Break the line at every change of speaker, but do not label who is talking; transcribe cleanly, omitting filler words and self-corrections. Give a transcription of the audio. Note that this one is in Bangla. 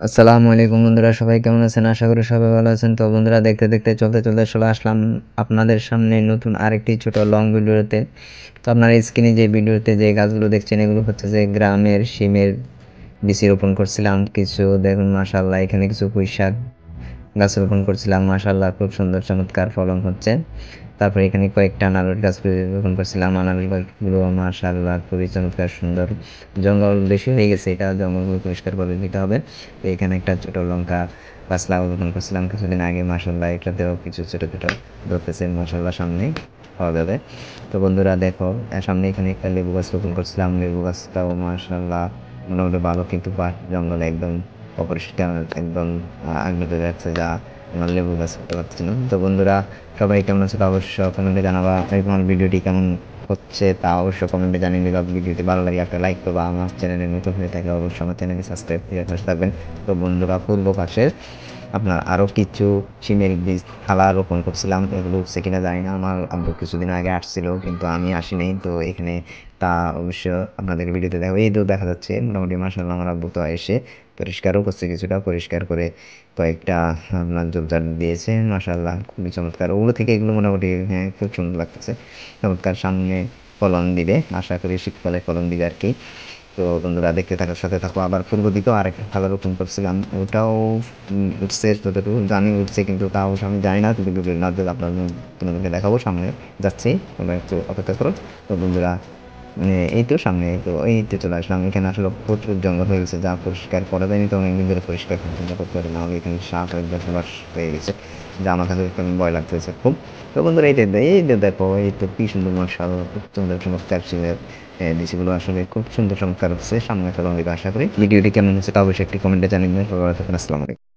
আসসালামু আলাইকুম বন্ধুরা, সবাই কেমন আছেন? আশা করি সবাই ভালো আছেন। তো বন্ধুরা, দেখতে দেখতে চলতে চলে আসলাম আপনাদের সামনে নতুন আরেকটি ছোট লং ভিডিওতে। তো আপনার স্ক্রিনে যে ভিডিওতে যে গাছগুলো দেখছেন, এগুলো হচ্ছে যে গ্রামের শিমের বিচি রোপণ করছিলাম কিছু। দেখুন মাশাআল্লাহ, এখানে কিছু পুঁইশাক গাছ রোপণ করছিলাম। মাশাআল্লাহ, খুব সুন্দর চমৎকার ফলন হচ্ছে। তারপরে এখানে কয়েকটা আনারস গাছ রোপণ করছিলাম। আনারস গাছগুলো মাশাআল্লাহ খুবই চমৎকার সুন্দর। জঙ্গল বেশি হয়ে গেছে, এটা জঙ্গলগুলো পরিষ্কার করে দিতে হবে। তো এখানে একটা ছোট লঙ্কা গাছ রোপণ করছিলাম কিছুদিন আগে। মাশাআল্লাহ, এটাতেও কিছু ছোট ছোট ধরতেছে। মাশাআল্লাহ, সামনেই পাওয়া যাবে। তো বন্ধুরা দেখো, সামনে এখানে একটা লেবু গাছ রোপণ করছিলাম। লেবু গাছটাও মাশাআল্লাহ মোটামুটি ভালো, কিন্তু জঙ্গলে একদম অপরিষ্কার, একদম আগলে ধরে রাখছে, যা আমার লেবু গাছ করতে পারছিলাম। তো বন্ধুরা, সবাই কেমন আছে তা অবশ্য কমেন্টে জানাবা। আমার ভিডিওটি কেমন হচ্ছে তা অবশ্য কমেন্টে জানিয়ে দিবা। ভিডিওটি ভালো লাগে একটা লাইক করবা। আমার চ্যানেলে নতুন হয়ে থাকে অবশ্যই আমার চ্যানেলটি সাবস্ক্রাইব করে পাশে থাকবেন। তো বন্ধুরা, পূর্ব পাশের আপনার আরও কিছু শিমের বীজ থালা রোপণ করছিলাম। এগুলো উঠছে কিনা জানি না, আমার আব্বু কিছুদিন আগে আসছিল কিন্তু আমি আসিনি। তো এখানে তা অবশ্য আপনাদের ভিডিওতে দেখো, এই তো দেখা যাচ্ছে মোটামুটি। মাশাআল্লাহ, আমার আব্বু তো এসে পরিষ্কারও করছে, কিছুটা পরিষ্কার করে কয়েকটা আপনার ঝোপঝাড় দিয়েছে। মাশাআল্লাহ, খুবই চমৎকার। ওগুলো থেকে এগুলো মোটামুটি হ্যাঁ খুব সুন্দর লাগতেছে, চমৎকার। সামনে ফলন দিবে, আশা করি শীতকালে ফলন দিবে আর কি। তো বন্ধুরা, দেখতে থাকার সাথে থাকো। আবার পূর্ব দিকেও আরেকটা খাবার রোপণ করছিলাম, ওটাও উঠছে, যতটুকু জানি উঠছে, কিন্তু তাও আমি জানি না। কিন্তু নজর তোমাদেরকে দেখাবো, সামনে যাচ্ছি, তোমরা একটু অপেক্ষা করো। তো বন্ধুরা, এই তো সামনে, তো এই তো চলে আসলাম। এখানে আসলে প্রচুর জঙ্গল হয়ে গেছে, যা পরিষ্কার করা যায়নি। তো অনেকদিন ধরে পরিষ্কার করতে পারি না, এখানে সাপ বসবাস হয়ে গেছে, যা আমার কাছে একটু ভয় লাগতেছে খুব। তো বন্ধুরা, এই যে দেখো, এই তো কি সুন্দর মাশাআল্লাহ, খুব সুন্দর চমৎকার ছিলেন। দৃশ্যগুলো আসলে খুব সুন্দর চমৎকার হচ্ছে। সামনে একটা লঙ্গি, আশা করি ভিডিওটি কেমন হচ্ছে তা অবশ্যই একটি কমেন্টে জানিয়ে দেবেন। আসসালামু আলাইকুম।